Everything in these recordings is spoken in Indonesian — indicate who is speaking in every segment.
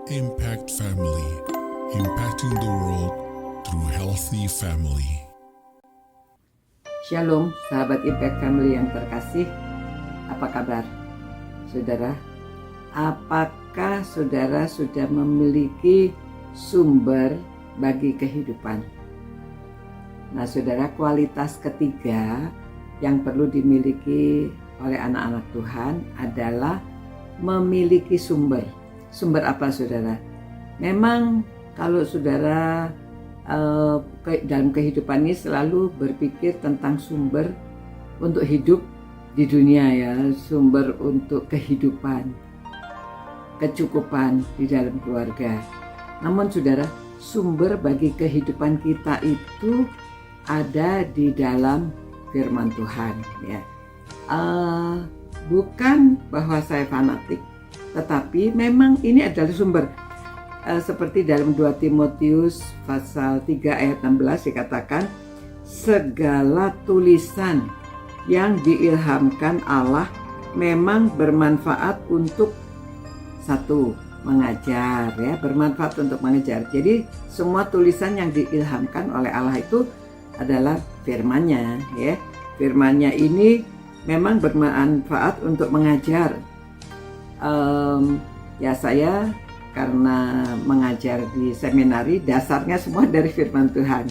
Speaker 1: Impact Family, impacting the world through healthy family.
Speaker 2: Shalom, sahabat Impact Family yang terkasih. Apa kabar, saudara? Apakah saudara sudah memiliki sumber bagi kehidupan? Nah, saudara, kualitas ketiga yang perlu dimiliki oleh anak-anak Tuhan adalah memiliki sumber. Sumber apa, saudara? Memang kalau saudara dalam kehidupan ini selalu berpikir tentang sumber untuk hidup di dunia, ya, sumber untuk kehidupan, kecukupan di dalam keluarga. Namun saudara, sumber bagi kehidupan kita itu ada di dalam firman Tuhan, ya. Bukan bahwa saya fanatik, tetapi memang ini adalah sumber. Seperti dalam 2 Timotius pasal 3 ayat 16 dikatakan, segala tulisan yang diilhamkan Allah memang bermanfaat untuk satu, mengajar, ya, bermanfaat untuk mengajar. Jadi semua tulisan yang diilhamkan oleh Allah itu adalah firman-Nya, ya. Firman-Nya ini memang bermanfaat untuk mengajar. Ya, saya karena mengajar di seminari, dasarnya semua dari firman Tuhan,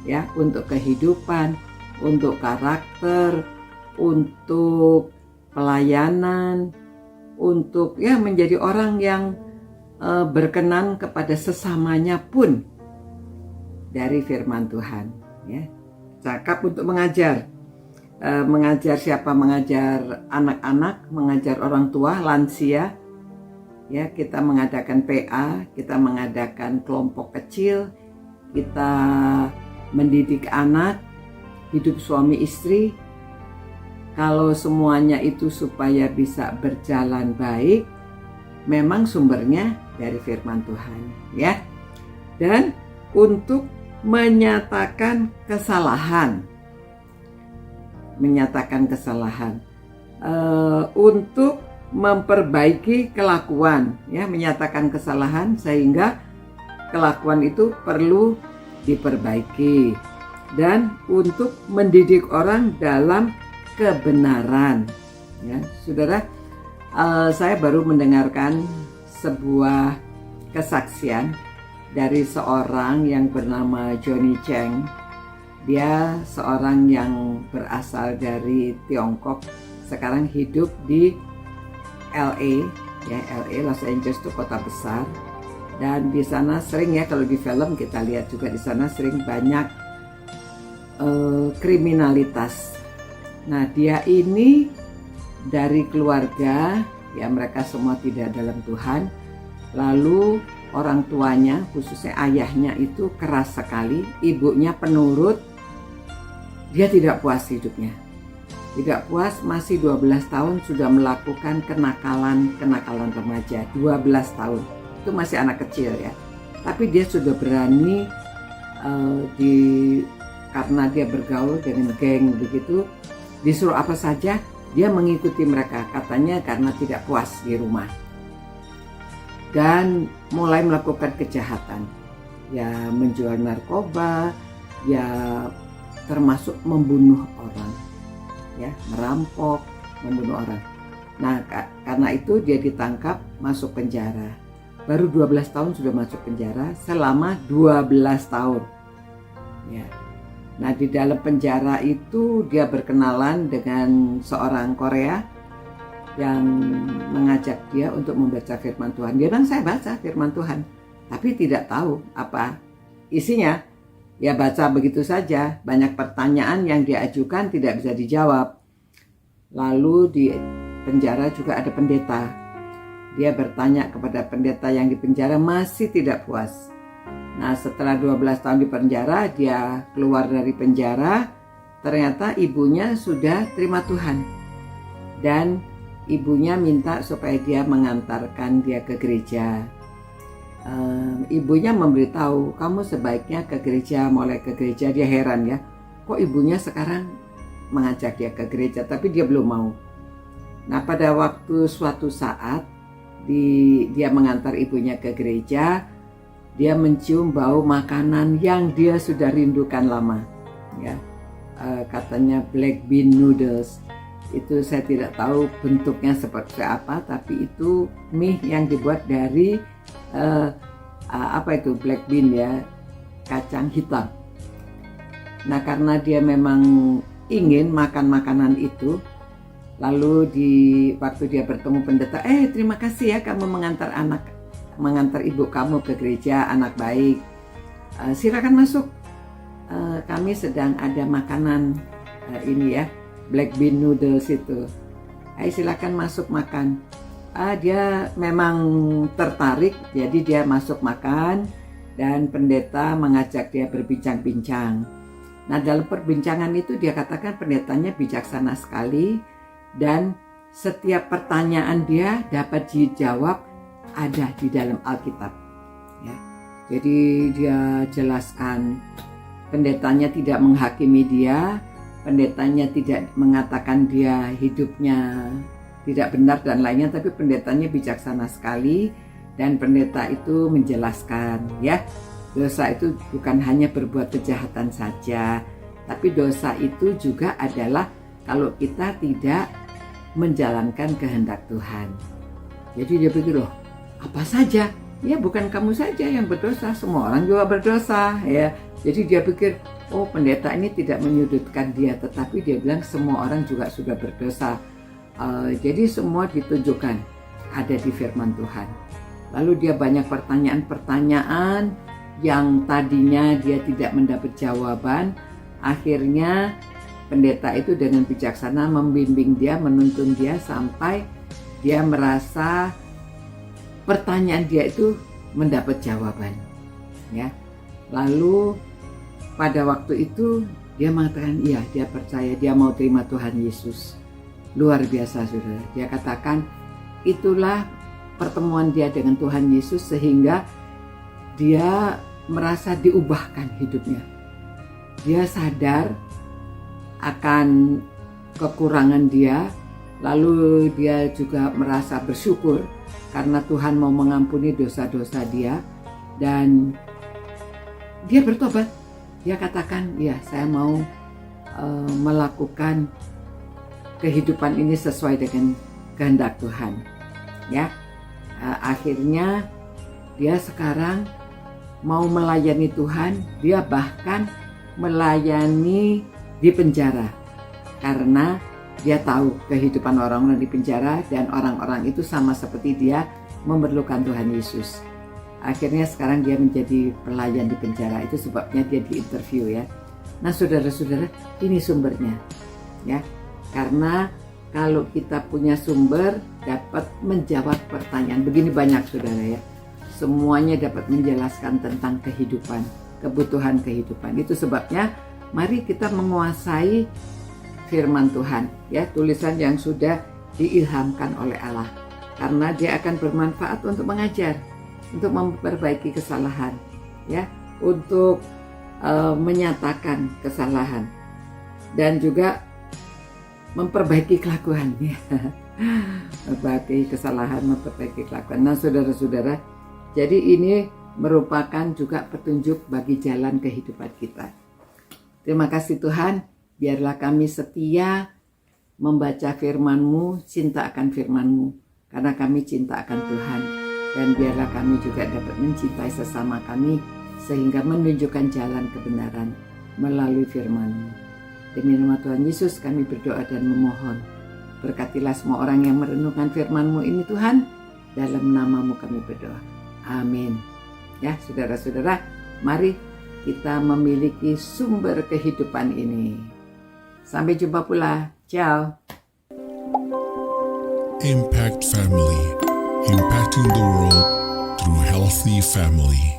Speaker 2: ya, untuk kehidupan, untuk karakter, untuk pelayanan, untuk, ya, menjadi orang yang berkenan kepada sesamanya pun dari firman Tuhan, ya. Cakap untuk mengajar. Mengajar siapa? Mengajar anak-anak, mengajar orang tua, lansia, ya. Kita mengadakan PA, kita mengadakan kelompok kecil, kita mendidik anak, hidup suami istri. Kalau semuanya itu supaya bisa berjalan baik, memang sumbernya dari firman Tuhan, ya. Dan untuk menyatakan kesalahan, untuk memperbaiki kelakuan, ya, menyatakan kesalahan sehingga kelakuan itu perlu diperbaiki, dan untuk mendidik orang dalam kebenaran, ya. Saudara, saya baru mendengarkan sebuah kesaksian dari seorang yang bernama Johnny Cheng. Dia seorang yang berasal dari Tiongkok, sekarang hidup di LA, ya. LA, Los Angeles itu kota besar, dan di sana sering, ya, kalau di film kita lihat juga di sana sering banyak kriminalitas. Nah, dia ini dari keluarga, ya, mereka semua tidak dalam Tuhan. Lalu orang tuanya, khususnya ayahnya itu keras sekali, ibunya penurut. Dia tidak puas hidupnya. Tidak puas, masih 12 tahun sudah melakukan kenakalan remaja. 12 tahun. Itu masih anak kecil, ya. Tapi dia sudah berani karena dia bergaul dengan geng begitu, disuruh apa saja dia mengikuti mereka, katanya karena tidak puas di rumah. Dan mulai melakukan kejahatan. Ya, menjual narkoba, ya, termasuk membunuh orang, ya, merampok, membunuh orang. Nah, karena itu dia ditangkap, masuk penjara. Baru 12 tahun sudah masuk penjara selama 12 tahun. Ya. Nah, di dalam penjara itu dia berkenalan dengan seorang Korea yang mengajak dia untuk membaca firman Tuhan. Dia bilang, saya baca firman Tuhan, tapi tidak tahu apa isinya. Ya, baca begitu saja, banyak pertanyaan yang diajukan tidak bisa dijawab. Lalu di penjara juga ada pendeta. Dia bertanya kepada pendeta yang di penjara, masih tidak puas. Nah, setelah 12 tahun di penjara, dia keluar dari penjara. Ternyata ibunya sudah terima Tuhan, dan ibunya minta supaya dia mengantarkan dia ke gereja. Ibunya memberitahu, kamu sebaiknya ke gereja, mulai ke gereja. Dia heran, ya, kok ibunya sekarang mengajak dia ke gereja, tapi dia belum mau. Nah, pada waktu suatu saat dia mengantar ibunya ke gereja, dia mencium bau makanan yang dia sudah rindukan lama, ya. Katanya black bean noodles. Itu saya tidak tahu bentuknya seperti apa, tapi itu mie yang dibuat dari black bean, ya, kacang hitam. Nah, karena dia memang ingin makan makanan itu, lalu waktu dia bertemu pendeta, terima kasih ya kamu mengantar ibu kamu ke gereja, anak baik. Silakan masuk. Kami sedang ada makanan ini ya, black bean noodles itu. Silakan masuk makan. Dia memang tertarik, jadi dia masuk makan dan pendeta mengajak dia berbincang-bincang. Nah, dalam perbincangan itu dia katakan pendetanya bijaksana sekali dan setiap pertanyaan dia dapat dijawab ada di dalam Alkitab. Ya. Jadi dia jelaskan, pendetanya tidak menghakimi dia, pendetanya tidak mengatakan dia hidupnya tidak benar dan lainnya, tapi pendetanya bijaksana sekali dan pendeta itu menjelaskan, ya. Dosa itu bukan hanya berbuat kejahatan saja, tapi dosa itu juga adalah kalau kita tidak menjalankan kehendak Tuhan. Jadi dia pikir, loh, apa saja? Ya, bukan kamu saja yang berdosa, semua orang juga berdosa, ya. Jadi dia pikir, oh, pendeta ini tidak menyudutkan dia, tetapi dia bilang semua orang juga sudah berdosa. Jadi semua ditunjukkan ada di firman Tuhan. Lalu dia banyak pertanyaan-pertanyaan yang tadinya dia tidak mendapat jawaban. Akhirnya pendeta itu dengan bijaksana membimbing dia, menuntun dia sampai dia merasa pertanyaan dia itu mendapat jawaban, ya. Lalu pada waktu itu dia mengatakan iya, dia percaya, dia mau terima Tuhan Yesus. Luar biasa, saudara. Dia katakan itulah pertemuan dia dengan Tuhan Yesus sehingga dia merasa diubahkan hidupnya. Dia sadar akan kekurangan dia, lalu dia juga merasa bersyukur karena Tuhan mau mengampuni dosa-dosa dia dan dia bertobat. Dia katakan, ya, saya mau melakukan kehidupan ini sesuai dengan kehendak Tuhan, ya. Akhirnya dia sekarang mau melayani Tuhan. Dia bahkan melayani di penjara karena dia tahu kehidupan orang-orang di penjara dan orang-orang itu sama seperti dia memerlukan Tuhan Yesus. Akhirnya sekarang dia menjadi pelayan di penjara. Itu sebabnya dia diinterview, ya. Nah, saudara-saudara, ini sumbernya, ya. Karena kalau kita punya sumber dapat menjawab pertanyaan. Begini banyak, saudara, ya. Semuanya dapat menjelaskan tentang kehidupan, kebutuhan kehidupan. Itu sebabnya mari kita menguasai firman Tuhan, ya, tulisan yang sudah diilhamkan oleh Allah. Karena dia akan bermanfaat untuk mengajar, untuk memperbaiki kesalahan, ya, untuk menyatakan kesalahan dan juga memperbaiki kelakuan, ya. Memperbaiki kesalahan, memperbaiki kelakuan. Nah, saudara-saudara, jadi ini merupakan juga petunjuk bagi jalan kehidupan kita. Terima kasih Tuhan, biarlah kami setia membaca firman-Mu, cinta akan firman-Mu, karena kami cinta akan Tuhan. Dan biarlah kami juga dapat mencintai sesama kami, sehingga menunjukkan jalan kebenaran melalui firman-Mu. Demi nama Tuhan Yesus kami berdoa dan memohon. Berkatilah semua orang yang merenungkan firman-Mu ini Tuhan. Dalam nama-Mu kami berdoa. Amin. Ya, saudara-saudara, mari kita memiliki sumber kehidupan ini. Sampai jumpa pula. Ciao.
Speaker 1: Impact Family, impacting the world through healthy family.